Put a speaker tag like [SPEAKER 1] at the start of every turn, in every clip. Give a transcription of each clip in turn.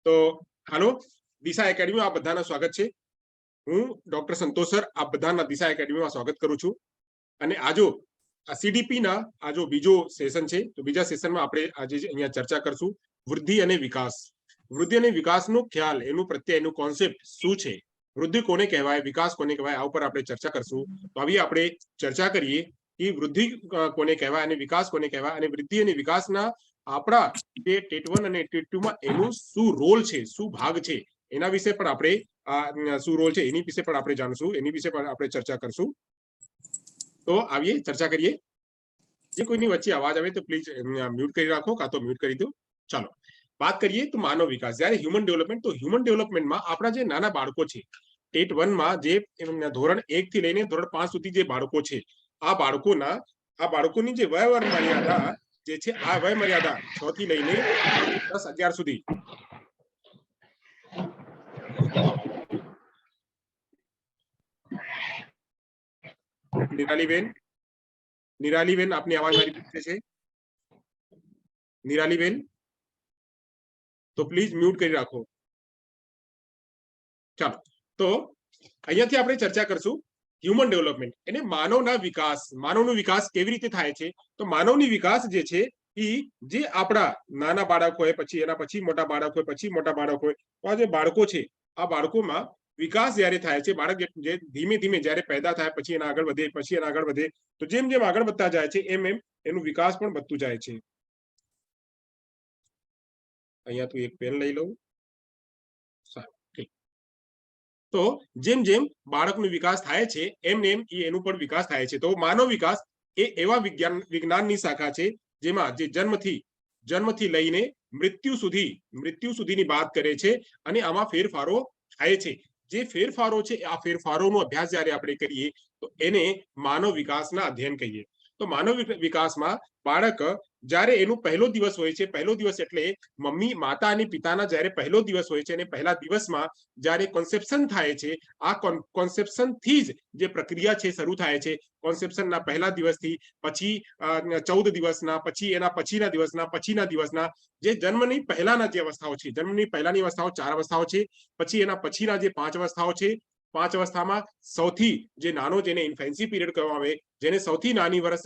[SPEAKER 1] તો હાલો, દિશા એકેડમી આપ બધાનું સ્વાગત છે. હું ડોક્ટર સંતોષ સર આપ બધાના દિશા એકેડમીમાં સ્વાગત કરું છું. અને આજો સીડીપી ના આજો બીજો સેશન છે. તો બીજા સેશનમાં આપણે આજે અહીંયા ચર્ચા કરશું વૃદ્ધિ અને વિકાસ. વૃદ્ધિ અને વિકાસનો ખ્યાલ, એનું પ્રત્યય, એનું કોન્સેપ્ટ શું છે, વૃદ્ધિ કોને કહેવાય, વિકાસ કોને કહેવાય, આ ઉપર આપણે ચર્ચા કરશું. તો આવી આપણે ચર્ચા કરીએ કે વૃદ્ધિ કોને કહેવાય અને વિકાસ કોને કહેવાય, અને વૃદ્ધિ અને વિકાસના આપણા જે ટેટ 1 અને ટેટ 2 માં એનું શું રોલ છે, શું ભાગ છે, એના વિશે પણ આપણે શું રોલ છે એની વિશે પણ આપણે જાણશું, એની વિશે પણ આપણે ચર્ચા કરશું. તો આવીએ ચર્ચા કરીએ. જે કોઈની વચ્ચે અવાજ આવે તો પ્લીઝ મ્યુટ કરી રાખો, કાં તો મ્યુટ કરી દો. ચાલો વાત કરીએ તો માનવ વિકાસ. જ્યારે હ્યુમન ડેવલપમેન્ટ, તો હ્યુમન ડેવલપમેન્ટમાં આપણા જે નાના બાળકો છે, ટેટ 1 માં જે ધોરણ 1 થી લઈને ધોરણ 5 સુધી જે બાળકો છે, આ બાળકોની જે વય મર્યાદા જે છે, આ વય મર્યાદા 6 થી લઈને 10-11 સુધી. નિરાલીબેન આપની અવાજ મારી પાસે છે? નિરાલીબેન, તો પ્લીઝ મ્યુટ કરી રાખો. ચાલો, તો અહીંયાથી આપણે ચર્ચા કરશું હ્યુમન ડેવલપમેન્ટ અને માનવના વિકાસ. માનવનો વિકાસ કેવી રીતે થાય છે? તો માનવની વિકાસ જે છે એ જે આપણા નાના બાળક હોય, પછી એના પછી મોટા બાળક હોય, પછી મોટા બાળક હોય, તો આ જે બાળકો છે, આ બાળકોમાં વિકાસ જ્યારે થાય છે, બાળક જે ધીમે ધીમે જ્યારે પેદા થાય, પછી એના આગળ વધે, પછી એના આગળ વધે, તો જેમ જેમ આગળ વધતા જાય છે એમ એમ એનું વિકાસ પણ વધતું જાય છે. અહીંયા તું એક પેન લઈ લઉં. તો જેમ જેમ બાળકનો વિકાસ થાય છે એમ એમ એનું પણ વિકાસ થાય છે. તો માનવ વિકાસ એ એવા વિજ્ઞાનની શાખા છે જેમાં જે જન્મથી લઈને મૃત્યુ સુધીની વાત કરે છે, અને આમાં ફેરફારો થાય છે. જે ફેરફારો છે, આ ફેરફારોનો અભ્યાસ જ્યારે આપણે કરીએ તો એને માનવ વિકાસના અધ્યયન કહીએ. તો માનવ વિકાસમાં બાળક જ્યારે એનું પહેલો દિવસ હોય છે, પહેલો દિવસ એટલે માતા અને પિતાના જ્યારે પહેલો દિવસ હોય છે, અને પહેલા દિવસમાં જ્યારે કોન્સેપ્શન થાય છે, આ કોન્સેપ્શન થી જ જે પ્રક્રિયા છે શરૂ થાય છે. કોન્સેપ્શનના પહેલા દિવસથી પછી 14 દિવસના, પછી એના પછીના દિવસના જે જન્મની પહેલાના જે અવસ્થાઓ છે, જન્મની પહેલાની અવસ્થાઓ 4 અવસ્થાઓ છે, પછી એના પછીના જે 5 અવસ્થાઓ છે. 5 અવસ્થામાં સૌથી જે નાનો, જેને ઇન્ફેન્સી પીરિયડ કહેવામાં આવે, જેને સૌથી નાની વર્ષ,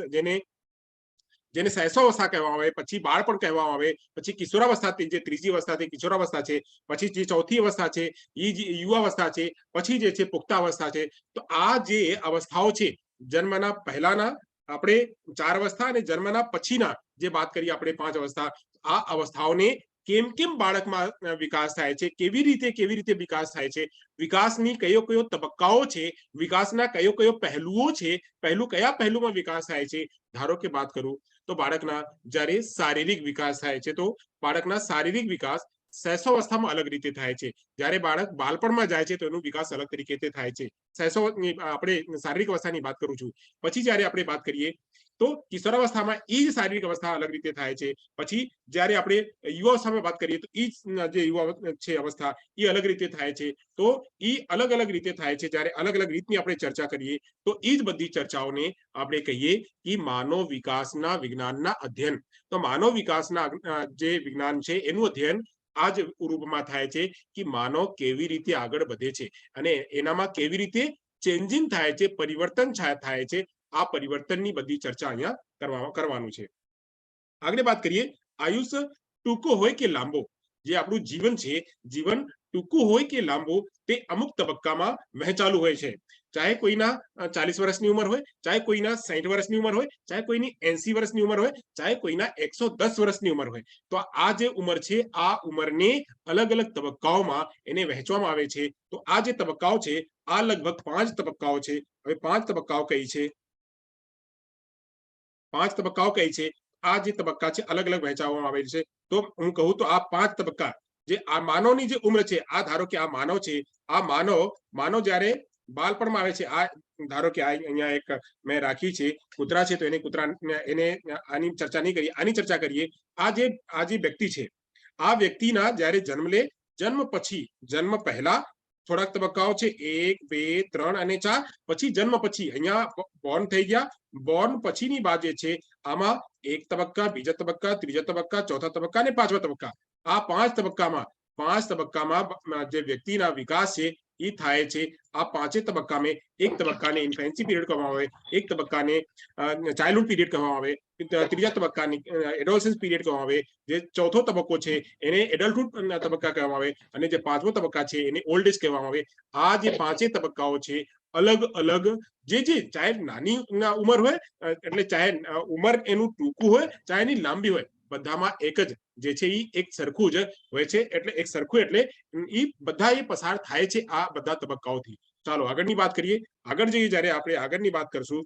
[SPEAKER 1] જેને શૈશવાવસ્થા કહેવામાં આવે, પછી બાળપણ કહેવામાં આવે, પછી કિશોરાવસ્થા, જે ત્રીજી અવસ્થા છે કિશોરાવસ્થા છે, પછી જે ચોથી અવસ્થા છે એ યુવાવસ્થા છે, પછી જે છે પુખ્તાવસ્થા છે. તો આ જે અવસ્થાઓ છે, જન્મના પહેલાના આપણે 4 અવસ્થા અને જન્મના પછીના જે વાત કરીએ આપણે 5 અવસ્થા, આ અવસ્થાઓને કેમ બાળકમાં વિકાસ થાય છે, કેવી રીતે વિકાસ થાય છે, વિકાસની કયો તબક્કાઓ છે, વિકાસના કયો પહેલુઓ છે, કયા પહેલુમાં વિકાસ થાય છે. ધારો કે વાત કરું તો બાળકના જ્યારે શારીરિક વિકાસ થાય છે, તો બાળકના શારીરિક વિકાસ શૈશવાવસ્થામાં અલગ રીતે થાય છે. જ્યારે બાળક બાળપણમાં જાય છે તો એનો વિકાસ અલગ તરીકે થાય છે. આપણે શારીરિક અવસ્થાની વાત કરું છું. પછી જ્યારે આપણે વાત કરીએ તો કિશોરાવસ્થામાં એ જ શારીરિક અવસ્થા અલગ રીતે થાય છે. પછી જ્યારે આપણે યુવાવસ્થામાં વાત કરીએ તો એ જે યુવા છે અવસ્થા, એ અલગ રીતે થાય છે. તો એ અલગ રીતે થાય છે. જ્યારે અલગ રીતની આપણે ચર્ચા કરીએ તો એ જ બધી ચર્ચાઓને આપણે કહીએ કે માનવ વિકાસના વિજ્ઞાનના અધ્યયન. તો માનવ વિકાસના જે વિજ્ઞાન છે એનું અધ્યયન આ જ રૂપમાં થાય છે કે માનવ કેવી રીતે આગળ વધે છે અને એનામાં કેવી રીતે ચેન્જિંગ થાય છે, પરિવર્તન થાય છે. આ પરિવર્તનની બધી ચર્ચા અહીંયા કરવાનું છે. આગળ વાત કરીએ, આયુષ્ય ટૂંકો હોય કે લાંબો, જે આપણું જીવન છે, જીવન ટૂંકું હોય કે લાંબો, તે અમુક તબક્કામાં વહેંચાલું હોય છે. ચાહે કોઈના 40 વર્ષની ઉંમર હોય, ચાહે કોઈના 60 વર્ષની ઉંમર હોય, ચાહે કોઈની 80 વર્ષની ઉંમર હોય, ચાહે કોઈના 110 વર્ષની ઉંમર હોય. તો આ જે ઉંમર છે, આ ઉંમરને અલગ તબક્કાઓમાં એને વહેંચવામાં આવે છે. તો આ જે તબક્કાઓ છે, આ લગભગ 5 તબક્કાઓ છે. હવે 5 તબક્કાઓ કઈ છે? 5 તબક્કાઓ કઈ છે? આ જે તબક્કા છે અલગ વહેંચવામાં આવે છે. તો હું કહું તો આ 5 તબક્કા, જે આ માનવની જે ઉંમર છે, આ ધારો કે આ માનવ છે, આ માનવ જ્યારે બાળપણમાં આવે છે, આ ધારો કે અહીંયા એક મેં રાખી છે કૂતરા છે, તો એને આની ચર્ચા નહીં કરીએ, આની ચર્ચા કરીએ. આ જે વ્યક્તિ છે, આ વ્યક્તિના જ્યારે જન્મ પછી, જન્મ પહેલા થોડાક તબક્કાઓ છે, 1, 2, 3 અને 4. પછી જન્મ પછી અહીંયા બોર્ન થઈ ગયા, બોર્ન પછીની વાત જે છે, આમાં 1 તબક્કા, બીજા તબક્કા, ત્રીજા તબક્કા, ચોથા તબક્કા અને 5મા તબક્કા. આ 5 તબક્કામાં 5 તબક્કામાં જે વ્યક્તિના વિકાસ છે એ થાય છે। આ પાંચે તબક્કા में એક તબક્કાને ઇન્ફેન્સી પીરિયડ કહેવામાં આવે, એક તબક્કાને ચાઇલ્ડહુડ પીરિયડ કહેવામાં આવે, ત્રીજા તબક્કાને એડોલસન્સ પીરિયડ કહેવામાં આવે, જે ચોથો તબક્કો છે એને એડલ્ટહુડ તબક્કા કહેવામાં આવે, અને જે પાંચમો તબક્કા છે એને ઓલ્ડ એજ કહેવામાં આવે। આ જે પાંચે તબક્કાઓ છે અલગ અલગ જે ચાહે નાની ઉંમર હોય, એટલે ચાહે ઉંમર એનું ટૂંકું હોય ચાહે એની લાંબી હોય, બધામાં એક જ જે છે એ એક સરખું જ હોય છે। એટલે એક સરખું એટલે એ બધા એ પસાર થાય છે આ બધા તબક્કાઓથી। ચાલો આગળની વાત કરીએ। આગળ જઈએ જ્યારે આપણે આગળની વાત કરશું,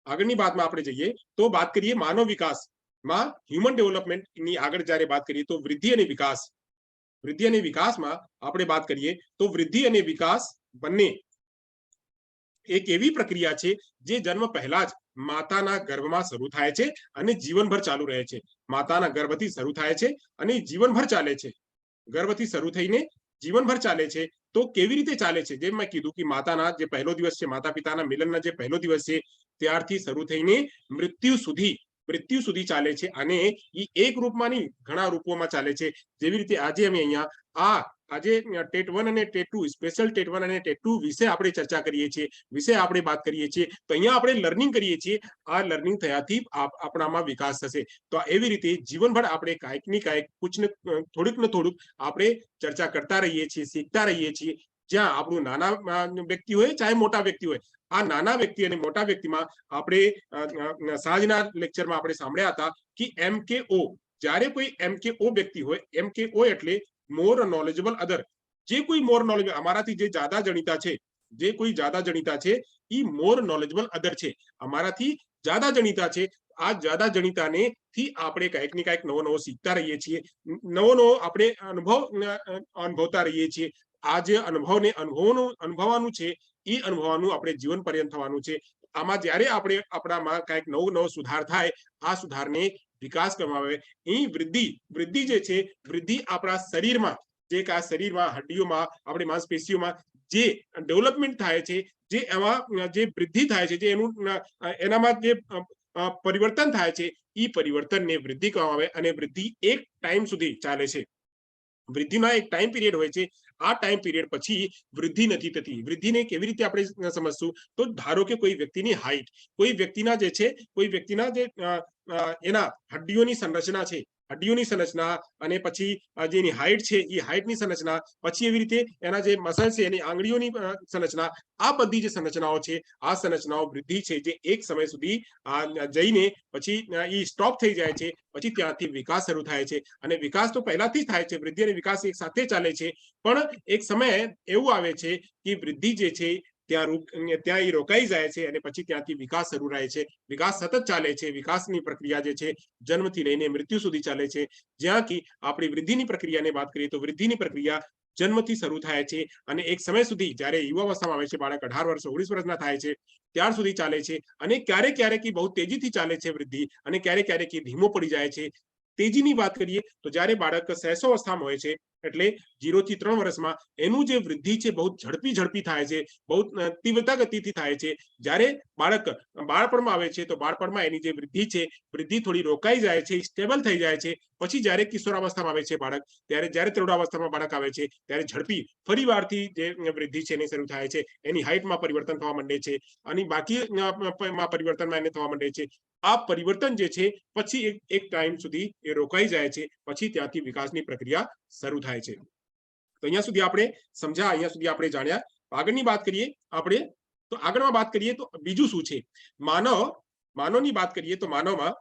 [SPEAKER 1] આગળની વાતમાં આપણે જઈએ તો વાત કરીએ માનવ વિકાસમાં હ્યુમન ડેવલપમેન્ટની। આગળ જ્યારે વાત કરીએ તો વૃદ્ધિ અને વિકાસ, વૃદ્ધિ અને વિકાસમાં આપણે વાત કરીએ તો વૃદ્ધિ અને વિકાસ બંને એક એવી પ્રક્રિયા છે જે જન્મ પહેલા જ માતાના ગર્ભમાં શરૂ થાય છે અને જીવનભર ચાલુ રહે છે। માતાના ગર્ભથી શરૂ થાય છે અને જીવનભર ચાલે છે। ગર્ભથી શરૂ થઈને જીવનભર ચાલે છે। તો કેવી રીતે ચાલે છે? જેમ મેં કીધું કે માતાના જે પહેલો દિવસ છે, માતા પિતાના મિલનના જે પહેલો દિવસ છે, ત્યારથી શરૂ થઈને મૃત્યુ સુધી ચાલે છે। અને એ એક રૂપમાં નહીં, ઘણા રૂપોમાં ચાલે છે। જેવી રીતે આજે અમે અહીંયા આજે ટેટ 1 અને ટેટ 2, સ્પેશિયલ ટેટ 1 અને ટેટ 2 વિશે આપણે ચર્ચા કરીએ છીએ, વિશે આપણે વાત કરીએ છીએ। તો અહીંયા આપણે લર્નિંગ કરીએ છીએ। આ લર્નિંગ થયાથી આપણામાં વિકાસ થશે। તો એવી રીતે જીવનભર આપણે કાંઈક ને કાંઈક થોડુંક ને થોડુંક આપણે ચર્ચા કરતા રહીએ છીએ, શીખતા રહીએ છીએ। જ્યાં આપણું નાના વ્યક્તિ હોય ચાહે મોટા વ્યક્તિ હોય, આ નાના વ્યક્તિ અને મોટા વ્યક્તિમાં આપણે સાંજના લેક્ચરમાં આપણે સાંભળ્યા હતા કે MKO, જ્યારે કોઈ MKO વ્યક્તિ હોય, MKO એટલે મોર નોલેજેબલ અધર, જે કોઈ મોર નોલેજ અમારાથી જે જ્યાદા જાણીતા છે, જે કોઈ જ્યાદા જાણીતા છે એ મોર નોલેજેબલ અધર છે, અમારાથી જ્યાદા જાણીતા છે। આ જ્યાદા જાણીતાને થી આપણે કાંઈક ને કાંઈક નવો નવો શીખતા રહીએ છીએ, નવો નવો આપણે અનુભવતા રહીએ છીએ। આ જે અનુભવવાનું છે એ અનુભવવાનું આપણે જીવન પર્યંત થવાનું છે। આમાં જ્યારે આપણે આપણામાં કાંઈક નવો સુધાર થાય, આ સુધારને વિકાસ કરવામાં આવે। અહીં વૃદ્ધિ જે છે, વૃદ્ધિ આપણા શરીરમાં, જે આ શરીરમાં હડ્ડીઓમાં, આપણી માંસપેશીઓમાં જે ડેવલપમેન્ટ થાય છે, જે એમાં જે વૃદ્ધિ થાય છે, જે એનામાં જે પરિવર્તન થાય છે, એ પરિવર્તનને વૃદ્ધિ કહેવામાં આવે। અને વૃદ્ધિ એક ટાઈમ સુધી ચાલે છે। વૃદ્ધિનો એક ટાઈમ પીરિયડ હોય છે। આ ટાઈમ પીરિયડ પછી વૃદ્ધિ નથી થતી। વૃદ્ધિને કેવી રીતે આપણે સમજશું? તો ધારો કે કોઈ વ્યક્તિની હાઈટ, કોઈ વ્યક્તિના જે છે, કોઈ વ્યક્તિના જે એના હડ્ડીઓની સંરચના છે, હડ્ડીઓની સંરચના, અને પછી જેની હાઈટ છે એ હાઈટની સંરચના, પછી એવી રીતે એના જે મસલ છે એની આંગળીઓની સંરચના, આ બધી જે સંરચનાઓ છે, આ સંરચનાઓ વૃદ્ધિ છે જે એક સમય સુધી જઈને પછી એ સ્ટોપ થઈ જાય છે। પછી ત્યાંથી વિકાસ શરૂ થાય છે। અને વિકાસ તો પહેલાથી જ થાય છે, વૃદ્ધિ અને વિકાસ એક સાથે ચાલે છે। પણ એક સમય એવું આવે છે કે વૃદ્ધિ જે છે ત્યાં એ રોકાઈ જાય છે અને પછી ત્યાંથી વિકાસ શરૂ રહે છે। વિકાસ સતત ચાલે છે। વિકાસની પ્રક્રિયા જે છે જન્મથી લઈને મૃત્યુ સુધી ચાલે છે। જ્યાં કે આપણી વૃદ્ધિની પ્રક્રિયાને વાત કરીએ તો વૃદ્ધિની પ્રક્રિયા જન્મથી શરૂ થાય છે અને એક સમય સુધી જ્યારે યુવાવસ્થામાં આવે છે, બાળક 18 વર્ષ 19 વર્ષના થાય છે, ત્યાર સુધી ચાલે છે। અને ક્યારેક ક્યારેક બહુ તેજીથી ચાલે છે વૃદ્ધિ, અને ક્યારેક ક્યારેક ધીમો પડી જાય છે। તેજીની વાત કરીએ તો જ્યારે બાળક શૈશવાવસ્થામાં હોય છે, એટલે 0 થી 3 વર્ષમાં એનું જે વૃદ્ધિ છે બહુ ઝડપી થાય છે, બહુ તીવ્રતા ગતિથી થાય છે। જ્યારે બાળક બાળપણમાં આવે છે તો બાળપણમાં એની જે વૃદ્ધિ છે, વૃદ્ધિ થોડી રોકાઈ જાય છે, સ્ટેબલ થઈ જાય છે। પછી જ્યારે કિશોરાવસ્થામાં આવે છે બાળક, જ્યારે તરુણાવસ્થામાં બાળક આવે છે, ત્યારે ઝડપી ફરીવારથી જે વૃદ્ધિ છે એની શરૂ થાય છે। એની હાઈટમાં પરિવર્તન થવા માંડે છે અને બાકીમાં પરિવર્તનમાં એને થવા માંડે છે। આ પરિવર્તન જે છે પછી એક ટાઈમ સુધી એ રોકાઈ જાય છે, પછી ત્યાંથી વિકાસની પ્રક્રિયા શરૂ થાય છે। તો અહીંયા સુધી આપણે સમજ્યા, અહીંયા સુધી આપણે જાણ્યા। આગળની વાત કરીએ આપણે, તો આગળમાં વાત કરીએ તો બીજું શું છે? માનવની વાત કરીએ તો માનવમાં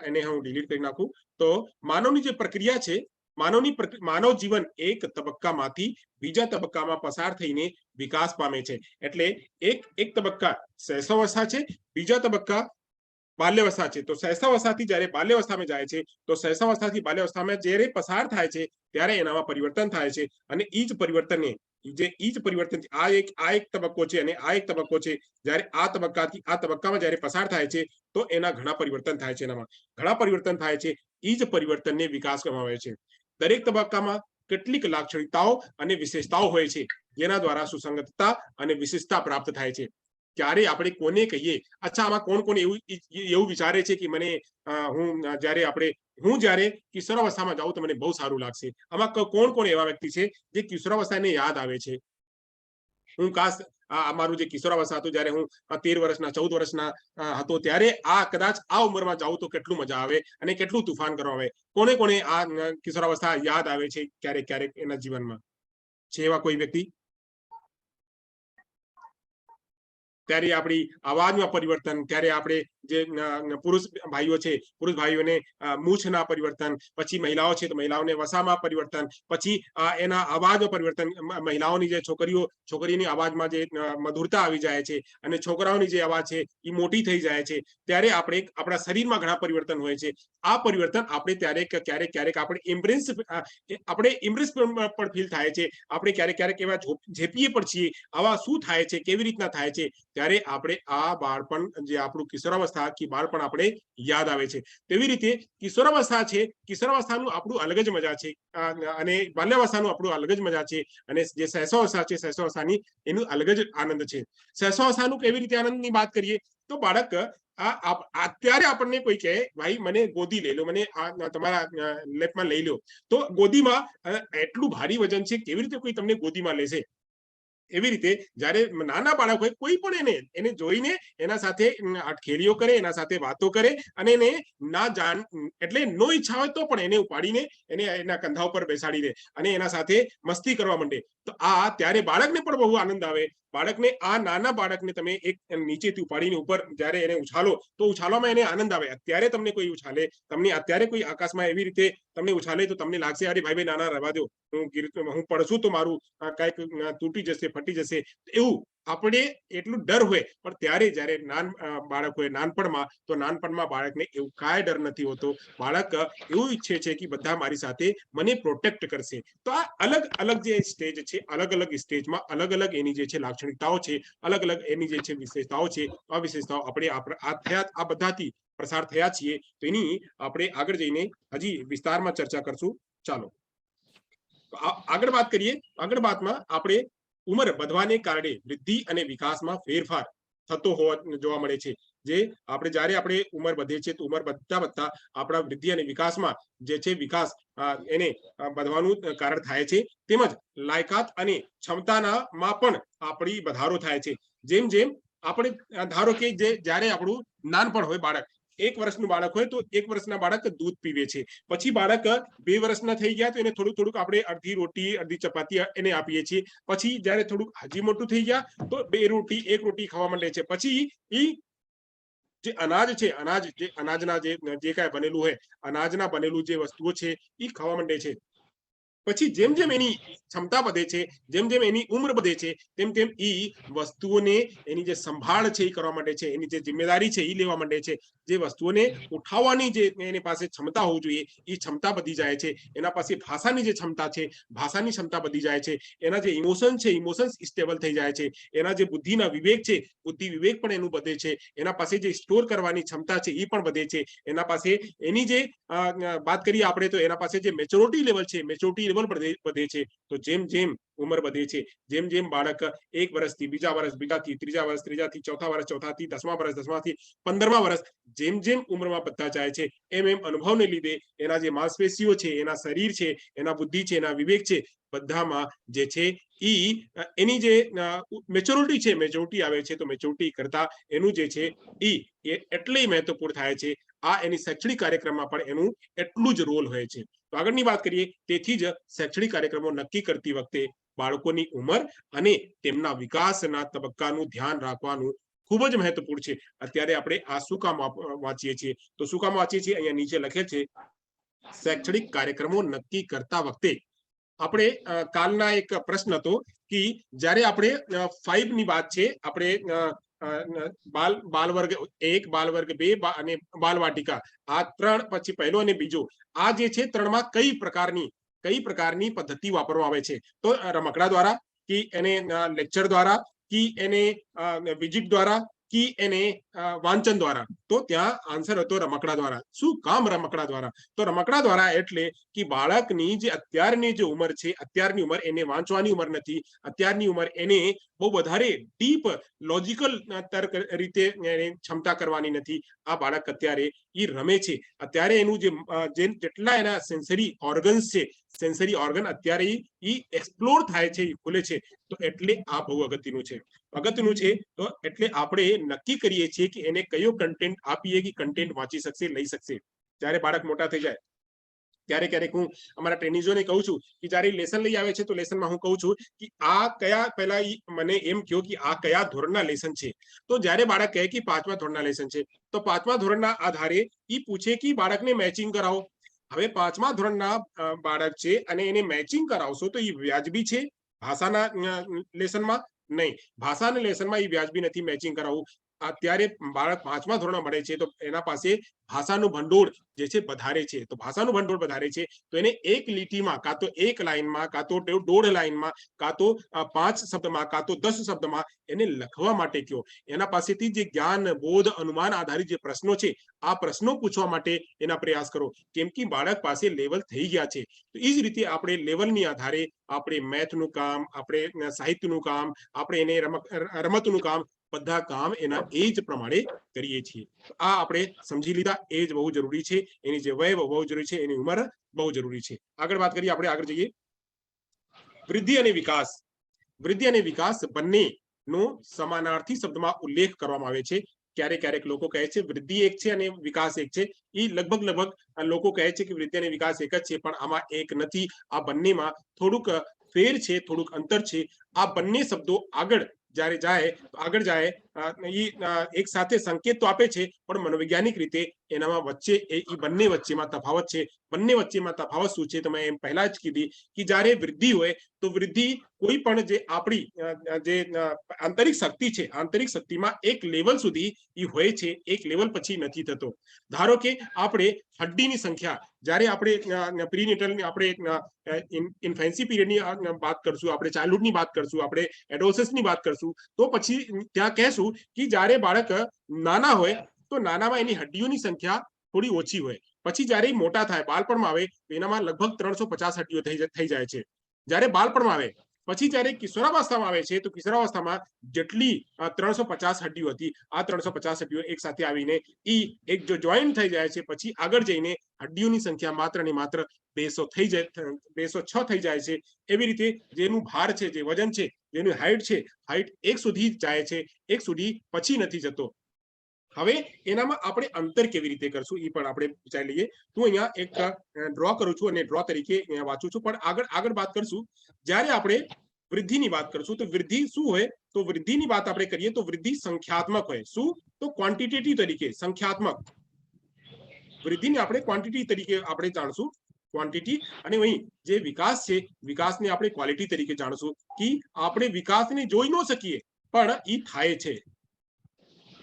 [SPEAKER 1] એને હું ડિલીટ કરી નાખું તો માનવની જે પ્રક્રિયા છે, માનવ જીવન એક તબક્કામાંથી બીજા તબક્કામાં પસાર થઈને વિકાસ પામે છે। એટલે એક તબક્કા શૈશવાવસ્થા છે, બીજા તબક્કા બાલ્યાવસ્થા છે। તો શૈશવાવસ્થાથી જ્યારે બાલ્યાવસ્થામાં જાય છે, તો શૈશવાવસ્થાથી બાલ્યાવસ્થામાં જ્યારે પસાર થાય છે ત્યારે એનામાં પરિવર્તન થાય છે। અને એ જ પરિવર્તન આ એક તબક્કો છે અને આ એક તબક્કો છે। જ્યારે આ તબક્કાથી આ તબક્કામાં જ્યારે પસાર થાય છે તો એના ઘણા પરિવર્તન થાય છે, એનામાં ઘણા પરિવર્તન થાય છે। એ જ પરિવર્તનને વિકાસ કહેવામાં આવે છે। દરેક તબક્કામાં કેટલીક લાક્ષણિકતાઓ અને વિશેષતાઓ હોય છે, જેના દ્વારા સુસંગતતા અને વિશિષ્ટતા પ્રાપ્ત થાય છે। ક્યારે આપણે કોને કહીએ? અચ્છા, આમાં કોણ કોણ એવું વિચારે છે કે મને હું જ્યારે કિશોરાવસ્થામાં જાઉં તો મને બહુ સારું લાગશે? આમાં કોણ કોણ એવા વ્યક્તિ છે જે કિશોરાવસ્થાને યાદ આવે છે? હું કાશ મારું જે કિશોરાવસ્થા હતું, જ્યારે હું 13 વર્ષના 14 વર્ષના હતો, ત્યારે કદાચ આ ઉંમરમાં જાઉં તો કેટલું મજા આવે અને કેટલું તુફાન કરવા આવે. કોને કોને આ કિશોરાવસ્થા યાદ આવે છે ક્યારેક ક્યારેક એના જીવનમાં? છે એવા કોઈ વ્યક્તિ? ત્યારે આપણી અવાજમાં પરિવર્તન, ત્યારે આપણે જે પુરુષ ભાઈઓ છે, પુરુષ ભાઈઓને મૂછના પરિવર્તન, પછી મહિલાઓ છે તો મહિલાઓને વસામાં પરિવર્તન, પછી એના અવાજમાં પરિવર્તન, મહિલાઓની જે છોકરીની અવાજમાં જે મધુરતા આવી જાય છે અને છોકરાઓની જે અવાજ છે એ મોટી થઈ જાય છે. ત્યારે આપણે આપણા શરીરમાં ઘણા પરિવર્તન હોય છે. આ પરિવર્તન આપણે ત્યારે ક્યારેક ક્યારેક આપણે ઇમ્પ્રેસ પણ ફીલ થાય છે. આપણે ક્યારેક ક્યારેક એવા ઝેપીએ પણ છીએ, આવા શું થાય છે, કેવી રીતના થાય છે? ત્યારે આપણે આ બાળપણ, જે આપણું કિશોરાવસ્થા કે બાળપણ આપણે યાદ આવે છે. તેવી રીતે કિશોરાવસ્થા છે, કિશોરાવસ્થાનું આપણું અલગ જ મજા છે, અને બાલ્યાવસ્થાનું આપણું અલગ જ મજા છે, અને જે શૈશવાવસ્થા છે શૈશવાવસ્થાની એનું અલગ જ આનંદ છે. શૈશવાવસ્થાનું કેવી રીતે આનંદની વાત કરીએ તો બાળક અત્યારે આપણને કોઈ કહે ભાઈ મને ગોદી લઈ લો, મને તમારા લેપમાં લઈ લો, તો ગોદીમાં એટલું ભારી વજન છે, કેવી રીતે કોઈ તમને ગોદીમાં લેશે? એવી રીતે જ્યારે નાના બાળક હોય, કોઈ પણ એને જોઈને એના સાથે ખેલીઓ કરે, એના સાથે વાતો કરે, અને એને એટલે નો ઈચ્છા હોય તો પણ એને ઉપાડીને એને એના કંધા ઉપર બેસાડી દે અને એના સાથે મસ્તી કરવા માંડે. તો ત્યારે બાળકને પણ બહુ આનંદ આવે. બાળકને, નાના બાળકને તમે એક નીચેથી ઉપાડીને ઉપર જ્યારે એને ઉછાલો તો ઉછાલવામાં એને આનંદ આવે. અત્યારે તમને કોઈ ઉછાલે, તમને અત્યારે કોઈ આકાશમાં એવી રીતે તમને ઉછાલે તો તમને લાગશે અરે ભાઈ નાના રહેવા દો, હું પડશું તો મારું કઈક તૂટી જશે, ફટી જશે, એવું આપણે એટલું ડર હોય. પણ ત્યારે જ્યારે બાળક હોય નાનપણમાં, તો નાનપણમાં બાળકને એવું કાંઈ ડર નથી હોતો. બાળક એવું ઈચ્છે છે કે બધા મારી સાથે મને પ્રોટેક્ટ કરશે. તો આ અલગ અલગ જે સ્ટેજ છે, અલગ અલગ સ્ટેજમાં અલગ અલગ એની જે છે લાક્ષણિકતાઓ છે, અલગ અલગ એની જે છે વિશેષતાઓ છે. આ વિશેષતાઓ આપણે આ બધાથી પ્રસાર થયા છીએ, તો એની આપણે આગળ જઈને હજી વિસ્તારમાં ચર્ચા કરશું. ચાલો આગળ વાત કરીએ. આગળ વાતમાં આપણે ઉંમર વધવાને કારણે વૃદ્ધિ અને વિકાસમાં ફેરફાર થતો જોવા મળે છે. જે જ્યારે આપણે ઉંમર વધે છે તો ઉંમર વધતા વધતા આપણા વૃદ્ધિ અને વિકાસમાં જે છે વિકાસ એને વધવાનું કારણ થાય છે. તેમજ લાયકાત અને ક્ષમતામાં પણ આપણી વધારો થાય છે. જેમ જેમ આપણે ધારો કે જ્યારે આપણું નાનપણ હોય, બાળક 1 વર્ષનું બાળક હોય તો 1 વર્ષના બાળક દૂધ પીવે છે. પછી બાળક 2 વર્ષના થઈ ગયા તો એને થોડુંક થોડુંક આપણે અડધી રોટી, અડધી ચપાતી એને આપીએ છીએ. પછી જ્યારે થોડુંક હજી મોટું થઈ ગયા તો 2 રોટી, 1 રોટી ખાવા માંડે છે. પછી જે અનાજ છે, અનાજના જે કાંઈ બનેલું હોય, અનાજના બનેલું જે વસ્તુઓ છે એ ખાવા માંડે છે. પછી જેમ જેમ એની ક્ષમતા વધે છે, જેમ જેમ એની ઉંમર વધે છે, તેમ તેમ એ વસ્તુઓને એની જે સંભાળ છે એ કરવા માંડે છે, એની જે જિમ્મેદારી છે એ લેવા માંડે છે. જે વસ્તુઓને ઉઠાવવાની જે એની પાસે ક્ષમતા હોવી જોઈએ એ ક્ષમતા વધી જાય છે. એના પાસે ભાષાની જે ક્ષમતા છે, ભાષાની ક્ષમતા વધી જાય છે. એના જે ઇમોશન છે, ઇમોશન્સ સ્ટેબલ થઈ જાય છે. એના જે બુદ્ધિના વિવેક છે, બુદ્ધિ વિવેક પણ એનું વધે છે. એના પાસે જે સ્ટોર કરવાની ક્ષમતા છે એ પણ વધે છે. એના પાસે એની જે વાત કરીએ આપણે તો એના પાસે જે મેચ્યોરિટી લેવલ છે, મેચ્યોરિટી લેવલ વધે છે. તો જેમ જેમ ઉંમર વધે છે, જેમ જેમ બાળક 1 વર્ષથી બીજા વર્ષ, બીજાથી ત્રીજા વર્ષ, ત્રીજાથી ચોથા વર્ષ, ચોથાથી 10મા વર્ષ, 10માથી 15મા વર્ષ, જેમ જેમ ઉંમરમાં વધતા જાય છે, એમ એમ અનુભવને લીધે એના જે માંસપેશીઓ છે, એના શરીર છે, એના બુદ્ધિ છે, એના વિવેક છે, બધામાં જે છે એની જે મેચ્યોરિટી છે, મેચ્યોરિટી આવે છે. તો મેચ્યોરિટી કરતા એનું જે છે એ એટલી મહત્વપૂર્ણ થાય છે. એની શૈક્ષણિક કાર્યક્રમમાં પણ એનું એટલું જ રોલ હોય છે. તો આગળની વાત કરીએ. તેથી જ શૈક્ષણિક કાર્યક્રમો નક્કી કરતી વખતે બાળકોની ઉંમર અને તેમના વિકાસના તબક્કાનું ધ્યાન રાખવાનું ખૂબ જ મહત્વપૂર્ણ છે. અત્યારે આપણે આ શું કામ વાંચીએ છીએ? તો શું કામ વાંચીએ છીએ? અહીંયા નીચે લખે છે, શૈક્ષણિક કાર્યક્રમો નક્કી કરતા વખતે આપણે કાલના એક પ્રશ્ન હતો કે જ્યારે આપણે 5 ની વાત છે, આપણે બાલ વર્ગ 1, બાલ વર્ગ 2 અને બાલ વાટિકા, આ 3, પછી પહેલો અને બીજો, આ જે છે 3માં કઈ પ્રકારની પદ્ધતિ વાપરવામાં આવે છે? તો રમકડા દ્વારા, કે એને લેક્ચર દ્વારા, કે એને વિઝિટ દ્વારા, કે એને વાંચન દ્વારા, તો ત્યાં આન્સર હતો રમકડા દ્વારા. શું કામ રમકડા દ્વારા? તો રમકડા દ્વારા એટલે કે બાળકની જે અત્યારની જે ઉંમર છે, અત્યારની ઉંમર એને વાંચવાની ઉંમર નથી. અત્યારની ઉંમર એને બહુ વધારે ડીપ લોજિકલ તર્ક રીતે ક્ષમતા કરવાની નથી. આ બાળક અત્યારે એ રમે છે. અત્યારે એનું જે જેટલા એના સેન્સરી ઓર્ગન્સ છે, સેન્સરી ઓર્ગન અત્યારે એ એક્સપ્લોર થાય છે, ખુલે છે. તો એટલે આ બહુ અગત્યનું છે. અગત્યનું છે તો એટલે આપણે નક્કી કરીએ છીએ કે એને કયો કન્ટેન્ટ આપીએ કે કન્ટેન્ટ વાંચી શકશે, લઈ શકશે. જ્યારે બાળક મોટા થઈ જાય ત્યારે ક્યારેક હું અમારા ટ્રેનિઝોને કહું છું કે જ્યારે લેસન લઈ આવે છે તો લેસનમાં હું કહું છું કે આ કયા, પહેલા મને એમ કહો કે આ કયા ધોરણના લેસન છે. તો જ્યારે બાળક કહે કે 5મા ધોરણના લેસન છે, તો 5મા ધોરણના આધારે એ પૂછે કે બાળકને મેચિંગ કરાવો. હવે 5મા ધોરણના બાળક છે અને એને મેચિંગ કરાવશો તો એ વ્યાજબી છે ભાષાના લેસનમાં? નહીં, ભાષાના લેસનમાં એ વ્યાજબી નથી મેચિંગ કરાવવું. અત્યારે બાળક 5મા ધોરણમાં મળે છે તો એના પાસે ભાષાનું ભંડોળ જે છે વધારે છે. તો ભાષાનું ભંડોળ વધારે છે તો એને એક લીટીમાં, કાં તો એક લાઈનમાં, કાં તો 1.5 લાઈનમાં, કાં તો 5 શબ્દમાં, કાં તો 10 શબ્દમાં એને લખવા માટે કહો. એના પાસેથી જે જ્ઞાન, બોધ, અનુમાન આધારિત જે પ્રશ્નો છે, આ પ્રશ્નો પૂછવા માટે એના પ્રયાસ કરો. કેમ કે બાળક પાસે લેવલ થઈ ગયા છે. તો એ જ રીતે આપણે લેવલની આધારે આપણે મેથનું કામ, આપણે સાહિત્યનું કામ, આપણે એને રમતનું કામ, બધા કામ એના એ જ પ્રમાણે કરીએ છીએ. આ આપણે સમજી લીધા, એ જ બહુ જરૂરી છે. એની જે વય બહુ જરૂરી છે, એની ઉંમર બહુ જરૂરી છે. આગળ વાત કરીએ, આપણે આગળ જઈએ. વૃદ્ધિ અને વિકાસ. વૃદ્ધિ અને વિકાસ બંનેનો સમાનાર્થી શબ્દમાં ઉલ્લેખ કરવામાં આવે છે. ક્યારેક ક્યારેક લોકો કહે છે વૃદ્ધિ એક છે અને વિકાસ એક છે. એ લગભગ લોકો કહે છે કે વૃદ્ધિ અને વિકાસ એક જ છે, પણ આમાં એક નથી. આ બંનેમાં થોડુંક ફેર છે, થોડુંક અંતર છે. આ બંને શબ્દો આગળ જ્યારે જાય એક સાથે સંકેત તો આપે છે, પણ મનોવૈજ્ઞાનિક રીતે એનામાં વચ્ચે એ બંને વચ્ચેમાં તફાવત છે. બંને વચ્ચેમાં તફાવત શું છે? તો મેં એમ પહેલા જ કીધી કે જ્યારે વૃદ્ધિ હોય તો વૃદ્ધિ કોઈ પણ જે આપણી જે આંતરિક શક્તિ છે, આંતરિક શક્તિમાં એક લેવલ સુધી એ હોય છે, એક લેવલ પછી નથી થતો. ધારો કે આપણે હડ્ડીની સંખ્યા, જ્યારે આપણે પ્રીનેટલની, આપણે ઇન્ફેન્સી પીરિયડની વાત કરશું, આપણે ચાઇલ્ડહુડની વાત કરશું, આપણે એડોલસન્સની વાત કરશું, તો પછી ત્યાં કહેશું કે જ્યારે બાળક નાના હોય તો નાનામાં એની હડ્ડીઓની સંખ્યા થોડી ઓછી હોય. પછી જ્યારે મોટા થાય, બાળપણમાં આવે, એનામાં લગભગ 350 હડ્ડીઓ થઈ જાય છે. જ્યારે બાળપણમાં આવે પછી જ્યારે કિશોરાવસ્થામાં આવે છે તો કિશોરાવસ્થામાં જેટલી 350 હડ્ડીઓ હતી, આ 350 હડ્ડીઓ એક સાથે આવીને એક જો જોઈન્ટ થઈ જાય છે, પછી આગળ જઈને હડ્ડીઓની સંખ્યા માત્ર ને માત્ર 200 થઈ જાય, 206 થઈ જાય છે. એવી રીતે જેનું ભાર છે, જે વજન છે, જેની હાઈટ છે, હાઈટ 1 સુધી જાય છે, 1 સુધી પછી નથી જતો. હવે એનામાં આપણે અંતર કેવી રીતે કરશું એ પણ આપણે વિચારી લઈએ. હું અહીંયા એક ડ્રો કરું છું અને ડ્રો તરીકે અહીંયા વાંચું છું, પણ આગળ વાત કરશું. જ્યારે આપણે વૃદ્ધિની વાત કરશું તો વૃદ્ધિ શું હોય? તો વૃદ્ધિની વાત આપણે કરીએ તો વૃદ્ધિ સંખ્યાત્મક હોય. શું? તો ક્વોન્ટિટેટિવ તરીકે, સંખ્યાત્મક. વૃદ્ધિને આપણે ક્વોન્ટિટી તરીકે આપણે જાણશું, ક્વોન્ટિટી. અને અહીં જે વિકાસ છે, વિકાસને આપણે ક્વોલિટી તરીકે જાણશું કે આપણે વિકાસને જોઈ ન શકીએ પણ એ થાય છે.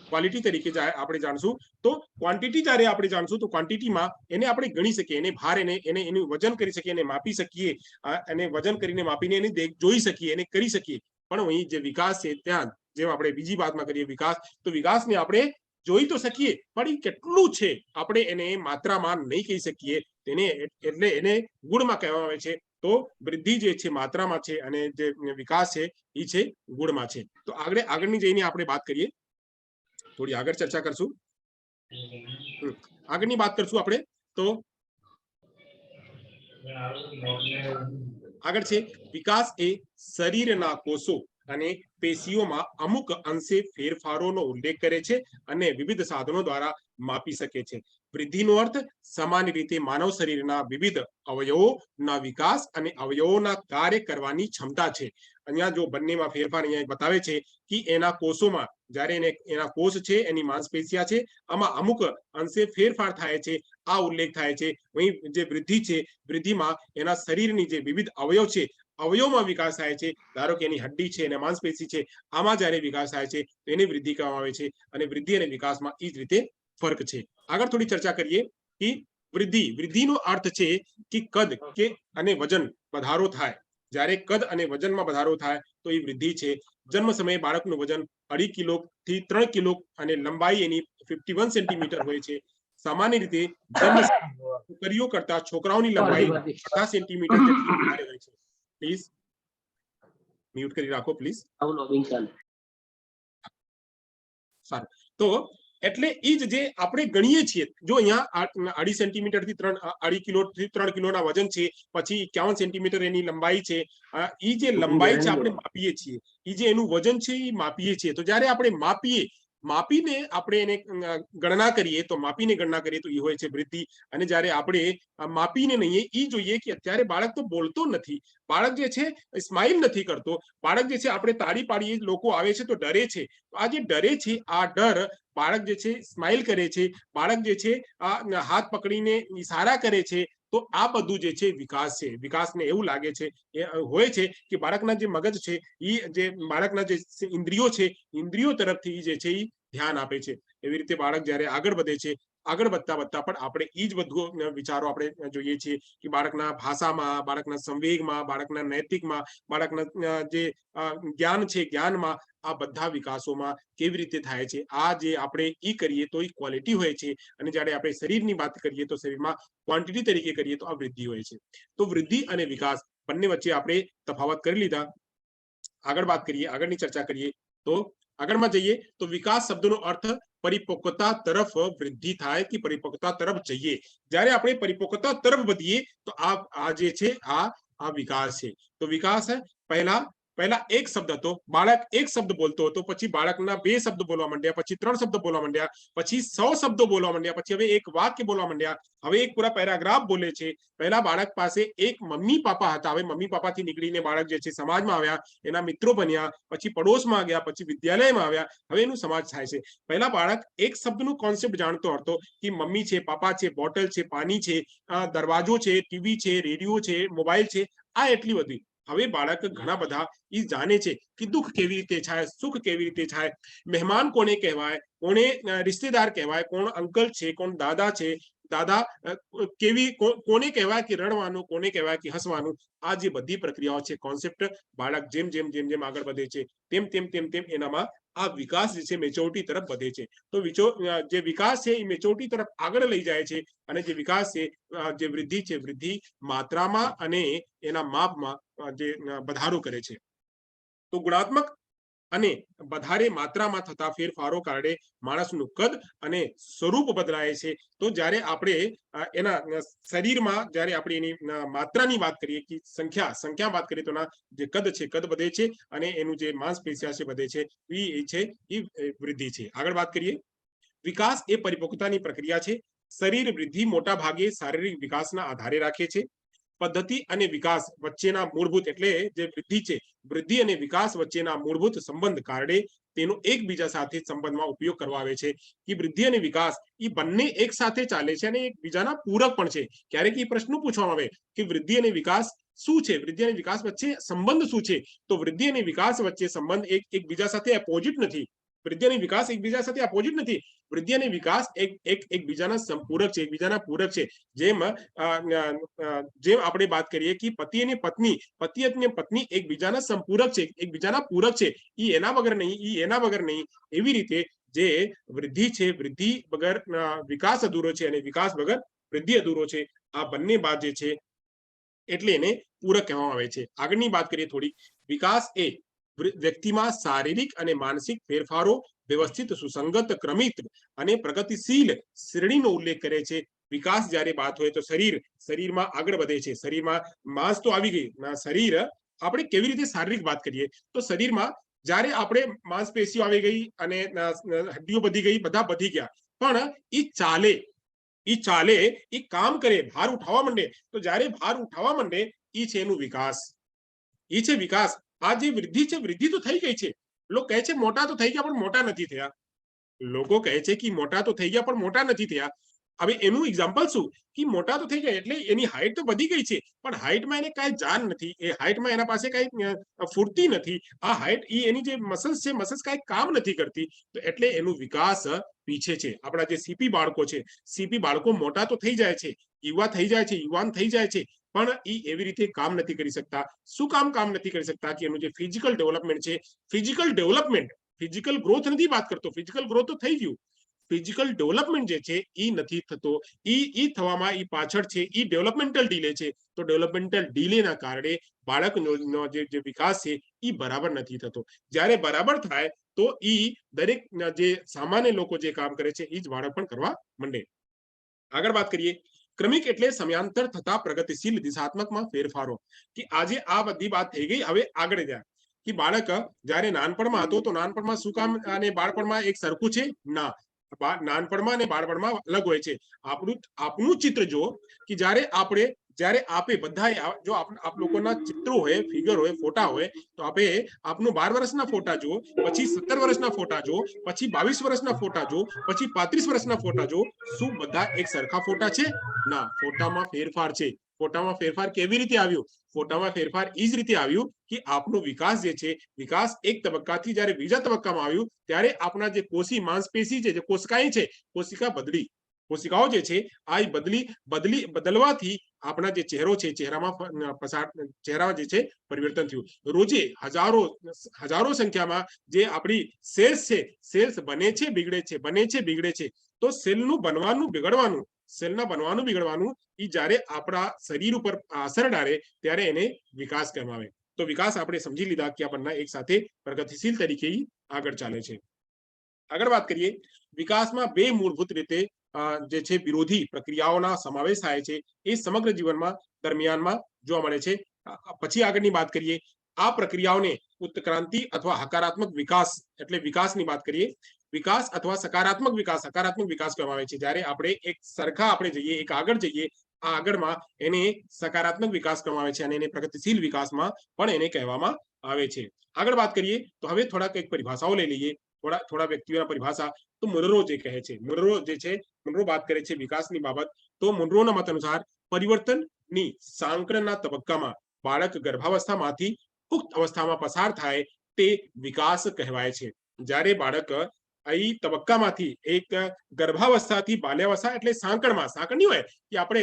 [SPEAKER 1] ક્વોલિટી તરીકે આપણે જાણશું. તો ક્વોન્ટિટી જ્યારે આપણે જાણશું તો ક્વોન્ટિટીમાં એને આપણે ગણી શકીએ, એને ભાર, એનું વજન કરી શકીએ, એને માપી શકીએ, અને વજન કરીને માપીને એને જોઈ શકીએ, એને કરી શકીએ. પણ અહીં જે વિકાસ છે, ત્યાં જેમ આપણે બીજી વાતમાં કરીએ વિકાસ, તો વિકાસને આપણે જોઈ તો શકીએ પણ એ કેટલું છે આપણે એને માત્રામાં નહીં કહી શકીએ. એટલે એને ગુણમાં કહેવામાં આવે છે. તો વૃદ્ધિ જે છે માત્રામાં છે અને જે વિકાસ છે એ છે ગુણમાં છે. તો આગળની જઈને આપણે વાત કરીએ, થોડી આગળ ચર્ચા કરશું. આગળની વાત કરશું આપણે. તો આગળ છે વિકાસ એ શરીરના કોષો અને પેશીઓમાં અમુક અંશે ફેરફારોનો ઉલ્લેખ કરે છે અને વિવિધ સાધનો દ્વારા માપી શકે છે. વૃદ્ધિનો અર્થ સમાન રીતે માનવ શરીરના વિવિધ અવયવોના વિકાસ અને અવયવોના કાર્ય કરવાની ક્ષમતા છે. અહીંયા જો બંનેમાં ફેરફાર અહીંયા બતાવે છે કે એના કોષોમાં, જ્યારે એના કોષ છે, એની માંસપેશિયા છે, આમાં અમુક અંશે ફેરફાર થાય છે, આ ઉલ્લેખ થાય છે. અહીં જે વૃદ્ધિ છે, વૃદ્ધિમાં એના શરીરની જે વિવિધ અવયવ છે, અવયવમાં વિકાસ થાય છે. ધારો કે એની હડ્ડી છે અને માંસપેશી છે, આમાં જ્યારે વિકાસ થાય છે તો એને વૃદ્ધિ કહેવામાં આવે છે. અને વૃદ્ધિ અને વિકાસમાં એ જ રીતે ફરક છે. આગળ થોડી ચર્ચા કરીએ કે વૃદ્ધિનો અર્થ છે કે કદ કે અને વજન વધારો થાય. જ્યારે કદ અને વજનમાં વધારો થાય તો એ વૃદ્ધિ છે. જન્મ સમયે બાળકનું વજન 2.5 કિલો થી 3 કિલો અને લંબાઈ એની 51 સેન્ટીમીટર હોય છે. સામાન્ય રીતે જન્મ છોકરીઓ કરતા છોકરાઓની લંબાઈ 50 સેન્ટીમીટર જેટલી વધારે હોય છે. પ્લીઝ મ્યુટ કરી રાખો પ્લીઝ. સારું, તો એટલે ઈ જ જે આપણે ગણીએ છીએ, જો અહીંયા 2.5 સેન્ટીમીટર થી 2.5 કિલો થી 3 કિલોના વજન છે, પછી 51 સેન્ટીમીટર એની લંબાઈ છે. ઈ જે લંબાઈ છે આપણે માપીએ છીએ, ઈ જે એનું વજન છે એ માપીએ છીએ. તો જ્યારે આપણે માપીને આપણે એને ગણના કરીએ તો એ હોય છે વૃદ્ધિ. અને જ્યારે આપણે માપીને નહીં, ઈ જોઈએ કે અત્યારે બાળક તો બોલતો નથી, બાળક જે છે સ્માઇલ નથી કરતો, બાળક જે છે આપણે તાળી પાડીએ, લોકો આવે છે તો ડરે છે. આ જે ડરે છે, આ ડર, બાળક જે છે સ્માઇલ કરે છે, બાળક જે છે આ હાથ પકડીને ઈશારા કરે છે, તો આ બધું જે છે વિકાસ છે. વિકાસને એવું લાગે છે, એ હોય છે કે બાળકના જે મગજ છે, એ જે બાળકના જે ઇન્દ્રિયો છે, ઇન્દ્રિયો તરફથી જે છે એ ધ્યાન આપે છે. એવી રીતે બાળક જ્યારે આગળ વધે છે, આગળ વધતા પણ આપણે ઈ જ બધું વિચારો આપણે જોઈએ છીએ કે બાળકના ભાષામાં, બાળકના સંવેગમાં, બાળકના નૈતિકમાં, બાળકના જે જ્ઞાન છે જ્ઞાનમાં, આ બધા વિકાસોમાં કેવી રીતે થાય છે. આ જે આપણે ઈ કરીએ તો ઈ ક્વોલિટી હોય છે, અને જ્યારે આપણે શરીરની વાત કરીએ તો શરીરમાં ક્વોન્ટિટી તરીકે કરીએ તો આ વૃદ્ધિ હોય છે. તો વૃદ્ધિ અને વિકાસ બંને વચ્ચે આપણે તફાવત કરી લીધા. આગળ વાત કરીએ, આગળની ચર્ચા કરીએ. તો આગળમાં જઈએ તો વિકાસ શબ્દનો અર્થ પરિપક્વતા તરફ વૃદ્ધિ થાય કે પરિપક્વતા તરફ જઈએ. જ્યારે આપણે પરિપક્વતા તરફ વધીએ તો આ જે છે આ વિકાસ છે. તો વિકાસ પહેલા એક શબ્દ હતો, બાળક એક શબ્દ બોલતો હતો, પછી બાળકના 2 શબ્દ બોલવા માંડ્યા, પછી 3 શબ્દ બોલવા માંડ્યા, પછી 100 શબ્દો બોલવા માંડ્યા, પછી હવે એક વાક્ય બોલવા માંડ્યા, હવે એક પૂરા પેરાગ્રાફ બોલે છે. પહેલા બાળક પાસે એક મમ્મી પાપા હતા, હવે મમ્મી પાપાથી નીકળીને બાળક જે છે સમાજમાં આવ્યા, એના મિત્રો બન્યા, પછી પડોશમાં ગયા, પછી વિદ્યાલયમાં આવ્યા, હવે એનું સમાજ થાય છે. પહેલા બાળક એક શબ્દનું કોન્સેપ્ટ જાણતો હતો કે મમ્મી છે, પાપા છે, બોટલ છે, પાણી છે, દરવાજો છે, ટીવી છે, રેડિયો છે, મોબાઈલ છે, આ એટલી બધી. હવે બાળક ઘણા બધા ઈ જાણે છે કે દુઃખ કેવી રીતે થાય, સુખ કેવી રીતે થાય, મહેમાન કોને કહેવાય, કોને રિશ્તેદાર કહેવાય, કોણ અંકલ છે, કોણ દાદા છે, કોને કહેવાય કે રડવાનું, કોને કહેવાય કે હસવાનું. આ જે બધી પ્રક્રિયાઓ છે, કોન્સેપ્ટ, બાળક જેમ જેમ આગળ વધે છે તેમ એનામાં આ વિકાસ જે છે મેચ્યોરિટી તરફ વધે છે. તો જે વિકાસ છે એ મેચ્યોરિટી તરફ આગળ લઈ જાય છે, અને જે વિકાસ છે, જે વૃદ્ધિ છે, વૃદ્ધિ માત્રામાં અને એના માપમાં જે વધારો કરે છે. તો ગુણાત્મક અને વધારે માત્રામાં થતા ફેરફારો કારણે માણસનું કદ અને સ્વરૂપ બદલાય છે. તો જ્યારે આપણે એના શરીરમાં જ્યારે આપણે એની માત્રાની વાત કરીએ કે સંખ્યા વાત કરીએ તો જે કદ છે, કદ વધે છે, અને એનું જે માંસપેશિયા છે વધે છે, એ વૃદ્ધિ છે. આગળ વાત કરીએ. વિકાસ એ પરિપક્વતાની પ્રક્રિયા છે. શરીર વૃદ્ધિ મોટા ભાગે શારીરિક વિકાસના આધારે રાખે છે. પદ્ધતિ અને વિકાસ વચ્ચેના મૂળભૂત, એટલે જે વૃદ્ધિ છે, વૃદ્ધિ અને વિકાસ વચ્ચેના મૂળભૂત સંબંધ કારણે તેનો એકબીજા સાથે સંબંધમાં ઉપયોગ કરવા આવે છે. કે વૃદ્ધિ અને વિકાસ એ બંને એક સાથે ચાલે છે અને એકબીજાના પૂરક પણ છે. ક્યારેક એ પ્રશ્ન પૂછવામાં આવે કે વૃદ્ધિ અને વિકાસ શું છે, વૃદ્ધિ અને વિકાસ વચ્ચે સંબંધ શું છે? તો વૃદ્ધિ અને વિકાસ વચ્ચે સંબંધ એકબીજા સાથે ઓપોઝિટ નથી. વૃદ્ધિ અને વિકાસ એકબીજા સાથે ઓપોઝિટ નથી. વૃદ્ધિ અને વિકાસ એકબીજાના સંપૂરક છે, એકબીજાના પૂરક છે. જેમ આપણે વાત કરીએ કે પતિ અને પત્ની એકબીજાના સંપૂરક છે, એકબીજાના પૂરક છે. ઈ એના વગર નહીં. એવી રીતે જે વૃદ્ધિ છે, વૃદ્ધિ વગર વિકાસ અધૂરો છે, અને વિકાસ વગર વૃદ્ધિ અધૂરો છે. આ બંને બાદ જે છે એટલે એને પૂરક કહેવામાં આવે છે. આગળની વાત કરીએ થોડી. વિકાસ એ વ્યક્તિમાં શારીરિક અને માનસિક ફેરફારો વ્યવસ્થિત, સુસંગત, ક્રમિત અને પ્રગતિશીલ શ્રેણીનો ઉલ્લેખ કરે છે. વિકાસ જ્યારે વાત હોય તો શરીરમાં આગળ વધે છે. શરીરમાં માંસ તો આવી ગઈ, શરીર આપણે કેવી રીતે શારીરિક વાત કરીએ તો શરીરમાં જ્યારે આપણે માંસપેશીઓ આવી ગઈ અને હડ્ડીઓ વધી ગઈ, બધા વધી ગયા, પણ ઈ ચાલે, ઈ કામ કરે, ભાર ઉઠાવવા માંડે. તો જ્યારે ભાર ઉઠાવવા માંડે, ઈ છે એનું વિકાસ, ઈ છે વિકાસ. આ જે વૃદ્ધિ છે, વૃદ્ધિ તો થઈ ગઈ છે. લોકો કહે છે મોટા તો થઈ ગયા પણ મોટા નથી થયા. લોકો કહે છે કે મોટા તો થઈ ગયા પણ મોટા નથી થયા. હવે એનું એક્ઝામ્પલ શું કે મોટા તો થઈ ગયા એટલે એની હાઈટ તો વધી ગઈ છે, પણ હાઈટમાં એને કાંઈ જાન નથી, એ હાઈટમાં એના પાસે કાંઈ ફૂર્તિ નથી. આ હાઈટ એની જે મસલ્સ છે, મસલ્સ કાંઈ કામ નથી કરતી. તો એટલે એનું વિકાસ પીછે છે. આપણા જે સીપી બાળકો છે, સીપી બાળકો મોટા તો થઈ જાય છે, યુવા થઈ જાય છે, યુવાન થઈ જાય છે, પણ એ એવી રીતે કામ નથી કરી શકતા. શું કામ નથી કરી શકતા કે એનું જે ફિઝિકલ ડેવલપમેન્ટ છે, ફિઝિકલ ડેવલપમેન્ટ, ફિઝિકલ ગ્રોથ નથી વાત કરતો, ફિઝિકલ ગ્રોથ તો થઈ ગયું, ફિઝિકલ ડેવલપમેન્ટ જે છે એ નથી થતો, ઈ થવામાં ઈ પાછળ છે, ઈ ડેવલપમેન્ટલ ડીલે છે. તો ડેવલપમેન્ટલ ડીલેના કારણે બાળકનો જે વિકાસ છે એ બરાબર નથી થતો. જ્યારે બરાબર થાય તો ઈ દરેક જે સામાન્ય લોકો જે કામ કરે છે એ જ બાળક પણ કરવા માંડે. આગળ વાત કરીએ, ક્રમિક એટલે સમયાંતર થતા પ્રગતિશીલ દિશાત્મકમાં ફેરફારો. કે આજે આ બધી વાત થઈ ગઈ, હવે આગળ જાય કે બાળક જ્યારે નાનપણમાં હતો તો નાનપણમાં શું કામ અને બાળપણમાં એક સરખું છે? ના, નાનપણમાં અને બાળપણમાં અલગ હોય છે. આપણું ચિત્ર જો કે જ્યારે આપે બધા જો આપ લોકોના ચિત્રો હોય, ફિગર હોય, ફોટા હોય, તો આપનું 12 વર્ષના ફોટા જો, પછી 17 વર્ષના ફોટા જો, પછી 22 વર્ષના ફોટા જો, પછી 35 વર્ષના ફોટા જો, શું બધા એક સરખા ફોટા છે? ના, ફોટામાં ફેરફાર છે. ફોટામાં ફેરફાર કેવી રીતે આવ્યો? ફોટામાં ફેરફાર એ જ રીતે આવ્યું કે આપનો વિકાસ જે છે, વિકાસ એક તબક્કાથી જ્યારે બીજા તબક્કામાં આવ્યું ત્યારે આપણા જે કોષી માંસપેશી છે, જે કોશિકાઓ છે, કોશિકા બદલી, કોશિકાઓ જે છે આ બદલવાથી આપણા જે ચહેરો છે, ચહેરામાં જે છે પરિવર્તન થયું. રોજે હજારો સંખ્યામાં જે આપણી સેલ્સ છે, સેલ્સ બને છે, બિગડે છે, બને છે, બિગડે છે. તો સેલનું બનવાનું બિગડવાનું, સેલના બનવાનું બિગડવાનું એ જ્યારે આપણા શરીર ઉપર અસર ડાળે ત્યારે એને વિકાસ કહેવામાં આવે. તો વિકાસ આપણે સમજી લીધા કે આ બંને એક સાથે પ્રગતિશીલ તરીકે આગળ ચાલે છે. આગળ વાત કરીએ, વિકાસમાં બે મૂળભૂત રીતે જે છે વિરોધી પ્રક્રિયાઓના સમાવેશ થાય છે. એ સમગ્ર જીવનમાં દરમિયાનમાં જોવા મળે છે. પછી આગળની વાત કરીએ, આ પ્રક્રિયાઓને ઉત્ક્રાંતિ અથવા હકારાત્મક વિકાસ એટલે વિકાસની વાત કરીએ, વિકાસ અથવા સકારાત્મક વિકાસ કહેવામાં આવે છે. જ્યારે આપણે એક સરખા આપણે જઈએ, એક આગળ જઈએ, આ આગળમાં એને સકારાત્મક વિકાસ કહેવામાં આવે છે અને એને પ્રગતિશીલ વિકાસમાં પણ એને કહેવામાં આવે છે. આગળ વાત કરીએ તો હવે થોડાક એક પરિભાષાઓ લઈ લઈએ, થોડા વ્યક્તિઓના પરિભાષા. તો મુનરો જે કહે છે, મુનરો વાત કરે છે વિકાસની બાબત. તો મુનરોના મત અનુસાર પરિવર્તનની સાંકળના તબક્કામાં બાળક ગર્ભાવસ્થામાંથી પુખ્ત અવસ્થામાં પસાર થાય તે વિકાસ કહેવાય છે. જ્યારે બાળક અહીં તબક્કામાંથી એક ગર્ભાવસ્થાથી બાલ્યાવસ્થા એટલે સાંકળમાં, સાંકળ નહીં હોય કે આપણે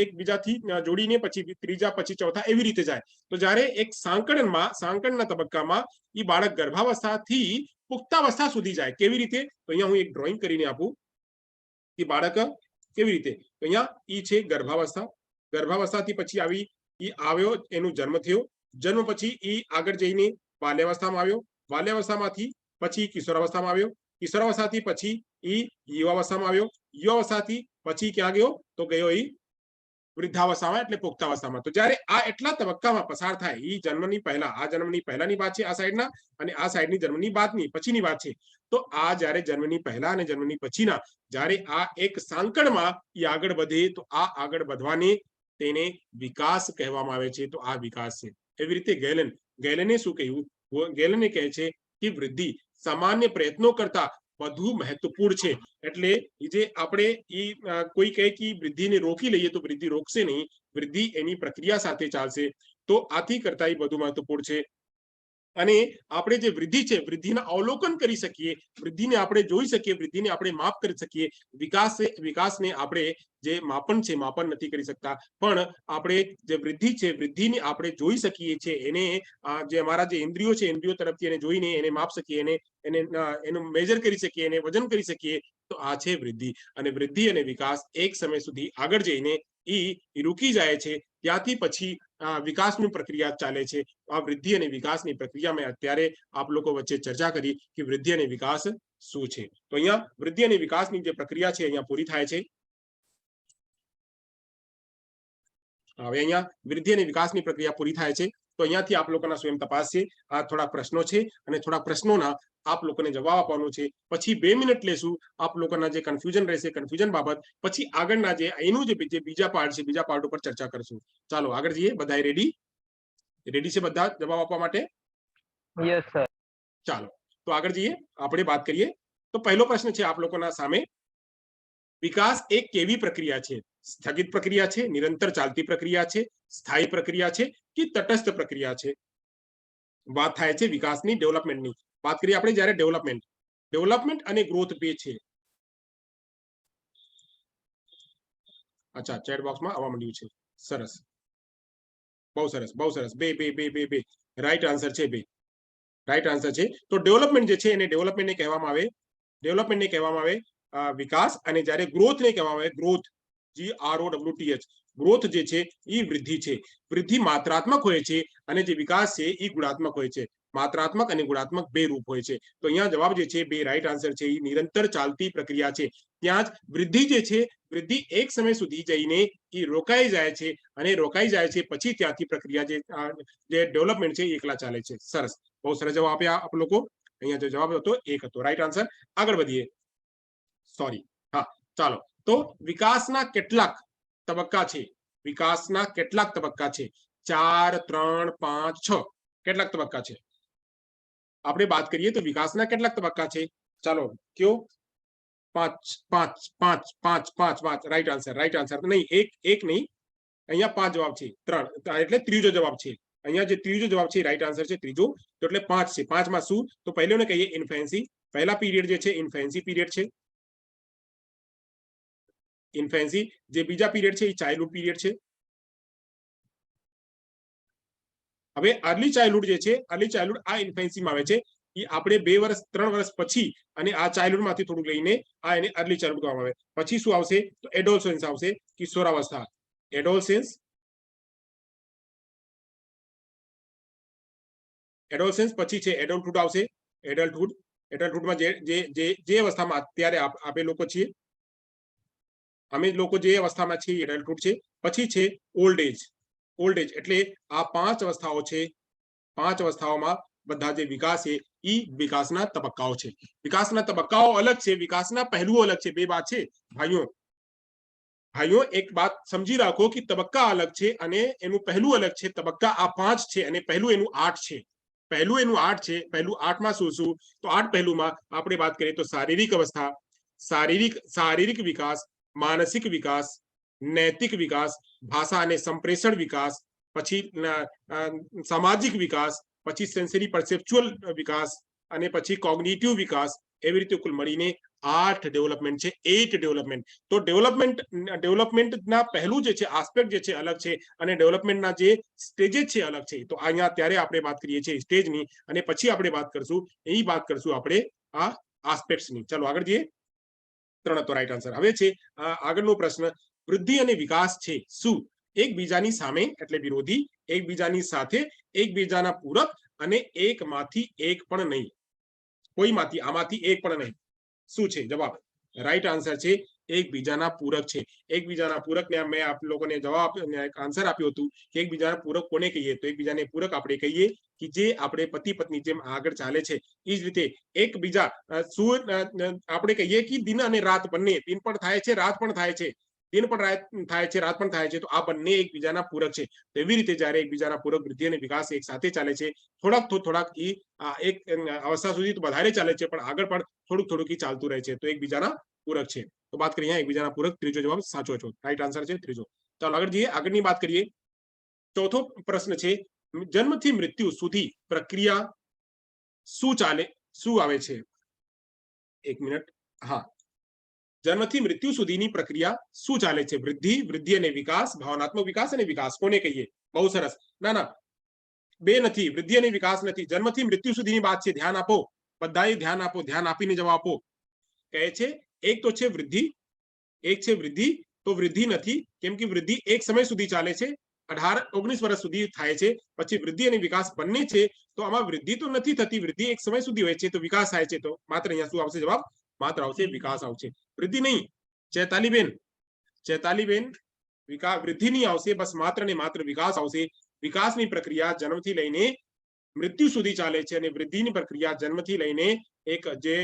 [SPEAKER 1] એકબીજાથી જોડીને પછી ત્રીજા પછી ચોથા એવી રીતે જાય. તો જ્યારે એક સાંકળના તબક્કામાં એ બાળક ગર્ભાવસ્થાથી પુખ્તાવસ્થા સુધી જાય. કેવી રીતે? તો અહીંયા હું એક ડ્રોઈંગ કરીને આપું કે બાળક કેવી રીતે. તો અહીંયા ઈ છે ગર્ભાવસ્થા, ગર્ભાવસ્થાથી પછી આવ્યો, એનો જન્મ થયો, જન્મ પછી ઈ આગળ જઈને બાલ્યાવસ્થામાં આવ્યો, બાલ્યાવસ્થામાંથી પછી કિશોરાવસ્થામાં આવ્યો, કિશોરાવસ્થાથી પછી ઈ યુવાવસ્થામાં આવ્યો, યુવાવસ્થાથી પછી ક્યાં ગયો? તો ગયો ઈ વૃદ્ધાવસ્થામાં એટલે પુખ્તાવસ્થામાં. તો જ્યારે આ એટલા તબક્કામાં પસાર થાય, ઈ જન્મની પહેલા, આ જન્મની પહેલાની વાત છે આ સાઈડના, અને આ સાઈડની જન્મની બાદની પછીની વાત છે. તો આ જ્યારે જન્મની પહેલા અને જન્મની પછીના જ્યારે આ એક સાંકળમાં ઈ આગળ વધે, તો આ આગળ વધવાને તેને વિકાસ કહેવામાં આવે છે. તો આ વિકાસ છે. એવી રીતે ગેલને શું કહ્યું? ગેલને કહે છે કે વૃદ્ધિ સામાન્ય પ્રયત્નો કરતા વધુ મહત્વપૂર્ણ છે. એટલે જે આપણે કોઈ કહે કે વૃદ્ધિને રોકી લઈએ તો વૃદ્ધિ રોકશે નહીં, વૃદ્ધિ એની પ્રક્રિયા સાથે ચાલશે. તો આથી કરતા એ વધુ મહત્વપૂર્ણ છે. અને આપણે જે વૃદ્ધિ છે, વૃદ્ધિના અવલોકન કરી શકીએ, વૃદ્ધિને આપણે જોઈ શકીએ, વૃદ્ધિને આપણે માપ કરી શકીએ. વિકાસને આપણે જે માપન છે, માપન નથી કરી શકતા, પણ આપણે જે વૃદ્ધિ છે, વૃદ્ધિને આપણે જોઈ શકીએ છીએ. એને જે અમારા જે ઇન્દ્રિયો છે, ઇન્દ્રિયો તરફથી એને જોઈને એને માપ શકીએ, એનું મેજર કરી શકીએ, એને વજન કરી શકીએ. તો આ છે વૃદ્ધિ. અને વૃદ્ધિ અને વિકાસ એક સમય સુધી આગળ જઈને ઈ રૂકી જાય છે. ત્યાંથી પછી વિકાસની પ્રક્રિયા ચાલે છે. આ વૃદ્ધિ અને વિકાસની પ્રક્રિયા મેં અત્યારે આપ લોકો વચ્ચે ચર્ચા કરી કે વૃદ્ધિ અને વિકાસ શું છે. તો અહીંયા વૃદ્ધિ અને વિકાસની જે પ્રક્રિયા છે અહીંયા પૂરી થાય છે. હવે અહીંયા વૃદ્ધિ અને વિકાસની પ્રક્રિયા પૂરી થાય છે. તો અહીંયાથી આપ લોકોના સ્વયં તપાસ છે. આ થોડા પ્રશ્નો છે અને થોડા પ્રશ્નોના આપ લોકોને જવાબ આપવાનો છે. પછી 2 મિનિટ લેશું આપ લોકોના જે કન્ફ્યુઝન રહેશે, કન્ફ્યુઝન બાબત. પછી આગળના જે એનું જે બીજા પાર્ટ છે, બીજા પાર્ટ ઉપર ચર્ચા કરશું. ચાલો આગળ જઈએ. બધા રેડી છે? બધા જવાબ આપવા માટે?
[SPEAKER 2] Yes sir.
[SPEAKER 1] ચાલો તો આગળ જઈએ, આપણે વાત કરીએ. તો પહેલો પ્રશ્ન છે આપ લોકોના સામે, વિકાસ એક કેવી પ્રક્રિયા છે? સ્થગિત પ્રક્રિયા છે, નિરંતર ચાલતી પ્રક્રિયા છે, સ્થાયી પ્રક્રિયા છે કે તટસ્થ પ્રક્રિયા છે? વાત થાય છે વિકાસની, ડેવલપમેન્ટની વાત કરીએ આપણે. જ્યારે ડેવલપમેન્ટ અને ગ્રોથ બે છે. અચ્છા, ચેટ બોક્સમાં આવવા માંડ્યું છે. સરસ, બહુ સરસ, બહુ સરસ. બે બે બે બે બે રાઈટ આન્સર છે. બે રાઈટ આન્સર છે. તો ડેવલપમેન્ટ જે છે એને ડેવલપમેન્ટને કહેવામાં આવે, ડેવલપમેન્ટને કહેવામાં આવે વિકાસ, અને જ્યારે ગ્રોથને કહેવામાં આવે ગ્રોથ, GROWTH, ગ્રોથ જે છે એ વૃદ્ધિ છે. વૃદ્ધિ માત્રાત્મક હોય છે અને જે વિકાસ છે એ ગુણાત્મક હોય છે. માત્રાત્મક અને ગુણાત્મક બે રૂપ હોય છે. તો અહીંયા જવાબ જે છે બે રાઈટ આન્સર છે. એ નિરંતર ચાલતી પ્રક્રિયા છે. ત્યાં જ વૃદ્ધિ જે છે, વૃદ્ધિ એક સમય સુધી જઈને એ રોકાઈ જાય છે, અને રોકાઈ જાય છે પછી ત્યાંથી પ્રક્રિયા જે ડેવલપમેન્ટ છે એ એકલા ચાલે છે. સરસ, બહુ સરસ જવાબ આપ્યા આપ લોકો. અહીંયા જે જવાબ હતો એક હતો રાઈટ આન્સર. આગળ વધીએ. સોરી, હા, ચાલો. તો વિકાસના કેટલાક તબક્કા છે? વિકાસના કેટલાક તબક્કા છે? 4, 3, 5, 6 કેટલાક તબક્કા છે? આપણે વાત કરીએ તો વિકાસના કેટલાક તબક્કા છે? ચાલો કયો? 5 5 5 5 5 5 રાઈટ આન્સર. રાઈટ આન્સર નહીં, એક નહીં, અહીંયા 5 જવાબ છે. 3 એટલે ત્રીજો જવાબ છે. અહીંયા જે ત્રીજો જવાબ છે રાઈટ આન્સર છે ત્રીજો. તો એટલે 5 છે. 5 માં શું? તો પહેલું ને કહીએ ઇન્ફેન્સી. પહેલા પીરિયડ જે છે ઇન્ફેન્સી પીરિયડ છે. ઇન્ફેન્સી. જે બીજા પીરિયડ છે એ ચાઇલ્ડહુડ પીરિયડ છે. હવે અર્લી ચાઇલ્ડહુડ જે છે, અર્લી ચાઇલ્ડહુડ આ ઇન્ફેન્સીમાં આવે છે. એ આપણે 2 વર્ષ 3 વર્ષ પછી અને આ ચાઇલ્ડહુડ માંથી થોડું લઈને આ એને અર્લી ચાઇલ્ડહુડ કહેવામાં આવે. પછી શું આવશે? તો એડોલસન્સ આવશે, કિશોરાવસ્થા. એડોલસન્સ, એડોલસન્સ પછી છે એડલ્ટહુડ આવશે. એડલ્ટહુડ, એડલ્ટહુડમાં જે અવસ્થામાં અત્યારે આપણે લોકો છીએ, અમે લોકો જે અવસ્થામાં છીએ એડલ્ટહુડ છે. પછી છે ઓલ્ડ એજ. ઓલ્ડ એજ એટલે આ 5 અવસ્થાઓ છે. 5 અવસ્થાઓમાં બધા જે વિકાસ છે એ વિકાસના તબક્કાઓ છે. વિકાસના તબક્કાઓ અલગ છે, વિકાસના પહેલુઓ અલગ છે. બે વાત છે ભાઈઓ. ભાઈઓ એક વાત સમજી રાખો કે તબક્કા અલગ છે અને એનું પહેલું અલગ છે. તબક્કા આ 5 છે અને પહેલું એનું 8 છે. પહેલું એનું 8 છે. પહેલું 8 માં શું શું? તો 8 પહેલુંમાં આપણે વાત કરીએ તો શારીરિક અવસ્થા, શારીરિક વિકાસ, માનસિક વિકાસ, નૈતિક વિકાસ, ભાષા અને સંપ્રેષણ વિકાસ, પછી સામાજિક વિકાસ, પછી સેન્સરી પરસેપ્ચ્યુઅલ વિકાસ, અને પછી કોગ્નિટિવ વિકાસ. એવી રીતે કુલ મળીને 8 ડેવલપમેન્ટ છે. 8 ડેવલપમેન્ટ. તો ડેવલપમેન્ટના પહેલું જે છે આસ્પેક્ટ જે છે અલગ છે, અને ડેવલપમેન્ટના જે સ્ટેजेस છે અલગ છે. તો અહીંયા ત્યારે આપણે વાત કરીએ છીએ સ્ટેજની, અને પછી આપણે વાત કરશું આપણે આ આસ્પેક્ટ્સની. ચલો આગળ જઈએ. 3 હતો રાઈટ આન્સર. હવે છે આગળનો પ્રશ્ન. વૃદ્ધિ અને વિકાસ છે શું એકબીજાની સામે એટલે વિરોધી, એકબીજાની સાથે, એકબીજાના પૂરક, અને એકમાંથી એક પણ નહીં? કોઈમાંથી આમાંથી એક પણ નહીં. શું છે જવાબ? રાઈટ આન્સર છે એકબીજાના પૂરક છે. એકબીજાના પૂરક ને મેં આપ લોકોને જવાબ આન્સર આપ્યું હતું કે એકબીજાના પૂરક કોને કહીએ? તો એકબીજાને પૂરક આપણે કહીએ કે જે આપણે પતિ પત્ની જેમ આગળ ચાલે છે એ જ રીતે એકબીજા શું આપણે કહીએ કે દિન અને રાત બંને, દિન પણ થાય છે રાત પણ થાય છે, દિન પણ થાય છે રાત પણ થાય છે. તો આ બંને એકબીજાના પૂરક છે. તો એવી રીતે જ્યારે એકબીજાના પૂરક વૃદ્ધિ અને વિકાસ એક સાથે ચાલે છે, થોડાક એક અવસ્થા સુધી તો વધારે ચાલે છે, પણ આગળ પણ થોડુંક ચાલતું રહે છે. તો એકબીજાના પૂરક છે. તો વાત કરીએ એકબીજાના પૂરક. ત્રીજો જવાબ સાચો છે. રાઈટ આન્સર છે ત્રીજો. ચાલો આગળ જઈએ. આગળની વાત કરીએ. ચોથો પ્રશ્ન છે જન્મથી મૃત્યુ સુધી પ્રક્રિયા શું આવે છે? એક મિનિટ. હા, જન્મથી મૃત્યુ સુધીની પ્રક્રિયા શું ચાલે છે? વૃદ્ધિ અને વિકાસ, ભાવનાત્મક વિકાસ અને વિકાસ કોને કહીએ? બહુ સરસ. ના, બે નથી, વૃદ્ધિ અને વિકાસ નથી. જન્મથી મૃત્યુ સુધીની વાત છે. ધ્યાન આપો બધાએ, ધ્યાન આપો, ધ્યાન આપીને જવાબ આપો. કહે છે એક તો છે વૃદ્ધિ, એક છે વૃદ્ધિ. તો વૃદ્ધિ નથી, કેમ કે વૃદ્ધિ એક સમય સુધી ચાલે છે, 18-19 વર્ષ સુધી થાય છે. પછી વૃદ્ધિ અને વિકાસ બંને છે. તો આમાં વૃદ્ધિ તો નથી થતી, વૃદ્ધિ એક સમય સુધી હોય છે. તો વિકાસ થાય છે. તો માત્ર અહીંયા શું આવશે જવાબ? માત્ર આવશે વિકાસ આવશે, વૃદ્ધિ નહીં. ચેતાલીબેન વૃદ્ધિ નહીં આવશે, બસ માત્ર ને માત્ર વિકાસ આવશે. વિકાસની પ્રક્રિયા જન્મથી લઈને મૃત્યુ સુધી ચાલે છે, અને વૃદ્ધિની પ્રક્રિયા જન્મથી લઈને એક જે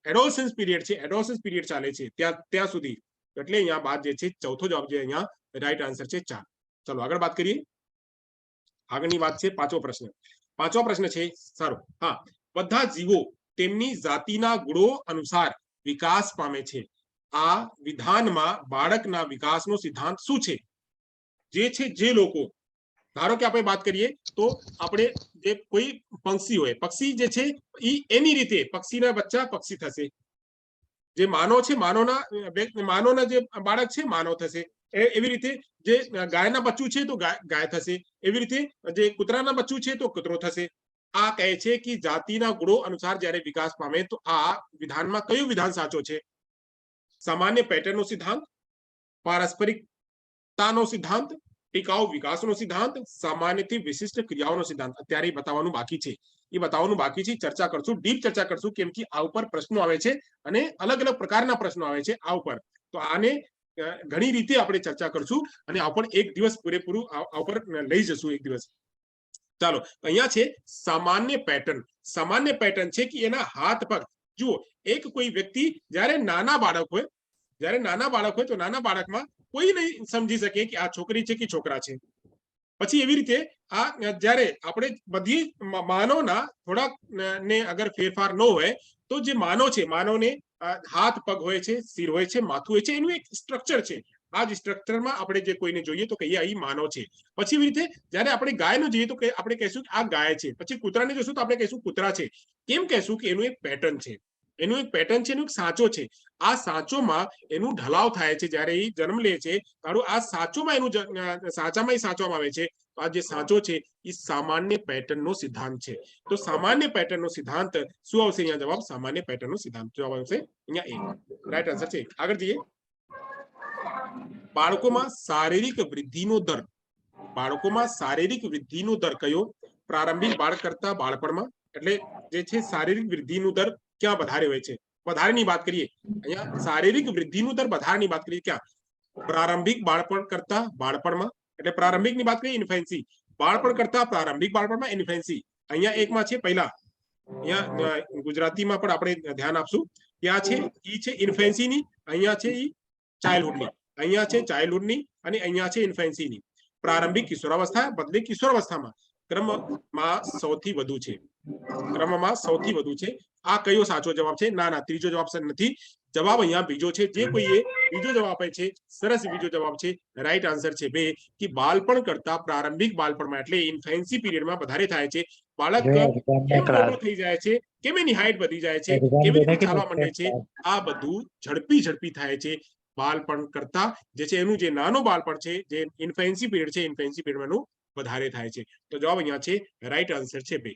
[SPEAKER 1] એડોલસન્સ પીરિયડ છે, એડોલસન્સ પીરિયડ ચાલે છે ત્યાં સુધી. એટલે અહીંયા બાદ જે છે ચોથો જવાબ છે અહીંયા રાઈટ આન્સર છે 4. ચલો આગળ વાત કરીએ. આગળની વાત છે પાંચમો પ્રશ્ન. પાંચમો પ્રશ્ન છે સારો. હા, બધા જીવો તેમની જાતિના ગુણો અનુસાર વિકાસ પામે છે. આ વિધાનમાં બાળકના વિકાસનો સિદ્ધાંત શું છે? જે લોકો, ધારો કે આપણે વાત કરીએ તો આપણે જે કોઈ પક્ષી હોય, પક્ષી જે છે એની રીતે પક્ષીના બચ્ચા પક્ષી થશે. જે માનવ છે, માનવના જે બાળક છે માનવ થશે. એવી રીતે જે ગાયના બચ્ચું છે તો ગાય થશે, એવી રીતે જે કૂતરાના બચ્ચું છે તો કૂતરો થશે. આ કહે છે કે જાતિના ગુણો અનુસાર જ્યારે વિકાસ પામે તો આ વિધાનમાં કયું વિધાન સાચો છે? સામાન્ય પેટર્નનો સિદ્ધાંત, પારસ્પરિકતાનો સિદ્ધાંત, ટિકાઉ વિકાસનો સિદ્ધાંત, સામાન્યથી વિશિષ્ટ ક્રિયાઓનો સિદ્ધાંત. અત્યારે એ બતાવવાનું બાકી છે, ચર્ચા કરશું, ડીપ ચર્ચા કરશું, કેમ કે આ ઉપર પ્રશ્નો આવે છે અને અલગ અલગ પ્રકારના પ્રશ્નો આવે છે આ ઉપર. તો આને ઘણી રીતે આપણે ચર્ચા કરશું અને આ પણ એક દિવસ પૂરેપૂરું આ ઉપર લઈ જશું એક દિવસ. ચાલો, અહીંયા છે સામાન્ય પેટર્ન. સામાન્ય પેટર્ન છે કે એના હાથ પગ જુઓ. એક કોઈ વ્યક્તિ જ્યારે નાના બાળક હોય તો નાના બાળકમાં કોઈ નહીં સમજી શકે કે આ છોકરી છે કે છોકરા છે. પછી એવી રીતે આ જ્યારે આપણે બધી માનવના થોડાક ને અગર ફેરફાર ન હોય તો જે માનવ છે, માનવને હાથ પગ હોય છે, સિર હોય છે, માથું હોય છે, એનું એક સ્ટ્રક્ચર છે. આ જ સ્ટ્રક્ચરમાં આપણે જે કોઈને જોઈએ તો કહીએ અહીં માનવ છે. પછી એવી રીતે જ્યારે આપણે ગાયનો જોઈએ તો આપણે કહીશું કે આ ગાય છે. પછી કૂતરાને જોશું તો આપણે કહીશું કૂતરા છે. કેમ કહીશું કે એનું એક પેટર્ન છે, એનું એક સાંચો છે. આ સાંચોમાં એનું ઢલાવ થાય છે. જ્યારે એ જન્મ લે છે તારું આ સાંચોમાં એનું સાચામાં સાચવામાં આવે છે. આ જે સાંચો છે એ સામાન્ય પેટર્નનો સિદ્ધાંત છે. તો સામાન્ય પેટર્નનો સિદ્ધાંત શું આવશે? અહીંયા જવાબ સામાન્ય પેટર્નનો સિદ્ધાંત જવાબ આવશે અહીંયા એ. રાઈટ આન્સર છે. આગળ જઈએ. બાળકોમાં શારીરિક વૃદ્ધિનો દર કયો? પ્રારંભિક બાળક કરતા બાળપણમાં, એટલે જે છે શારીરિક વૃદ્ધિનો દર ક્યાં વધારે હોય છે? વધારેની વાત કરીએ અહીંયા, શારીરિક વૃદ્ધિનો દર વધારેની વાત કરીએ ક્યાં? પ્રારંભિક બાળપણ કરતા બાળપણમાં, એટલે પ્રારંભિકની વાત કરીએ ઇન્ફેન્સી, બાળપણ કરતા પ્રારંભિક બાળપણમાં ઇન્ફેન્સી. અહીંયા એકમાં છે પહેલા, અહીંયા ગુજરાતીમાં પણ આપણે ધ્યાન આપશું. ત્યાં છે ઈ છે ઇન્ફેન્સીની, અહીંયા છે ઈ ચાઇલ્ડહુડની, અહીંયા છે ચાઇલ્ડહુડની અને અહીંયા છે ઇન્ફેન્સીની. પ્રારંભિક કિશોરાવસ્થા બદલે કિશોરાવસ્થામાં ક્રમમાં સૌથી વધુ છે. આ કયો સાચો જવાબ છે? ના, ત્રીજો જવાબ નથી. જવાબ અહીંયા બીજો છે. જે કોઈએ બીજો જવાબ આપે છે, સરસ બીજો જવાબ છે. રાઈટ આન્સર છે બે, કે બાળપણ કરતા પ્રારંભિક બાળપણમાં એટલે ઇન્ફેન્સી પીરિયડમાં વધારે થાય છે. બાળક કેમ મોટો થઈ જાય છે, કેમ એની હાઈટ વધી જાય છે, કેવી રીતે ચાલવા માંડે છે, આ બધું ઝડપી થાય છે બાળપણ કરતા. જે છે એનું જે નાનું બાળપણ છે, જે ઇન્ફેન્સી પીરિયડ છે, ઇન્ફેન્સી પીરિયડમાં વધારે થાય છે. તો જવાબ અહીંયા છે રાઈટ આન્સર છે બે.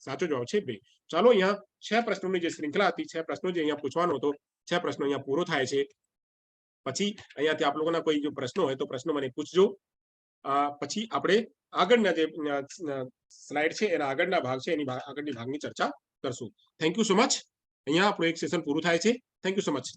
[SPEAKER 1] સાચો જવાબ છે બે. ચાલો, અહીંયા 6 પ્રશ્નોની જે શ્રૃંખલા હતી, 6 પ્રશ્નો જે અહીંયા પૂછવાનો હતો, 6 પ્રશ્નો અહીંયા પૂરો થાય છે. પછી અહીંયાથી આપ લોકોના કોઈ જો પ્રશ્નો હોય તો પ્રશ્નો મને પૂછજો. પછી આપણે આગળના જે સ્લાઇડ છે એના આગળના ભાગ છે એની આગળની ભાગની ચર્ચા કરશું. Thank you so much. અહીંયા આપણું એક સેશન પૂરું થાય છે. Thank you so much.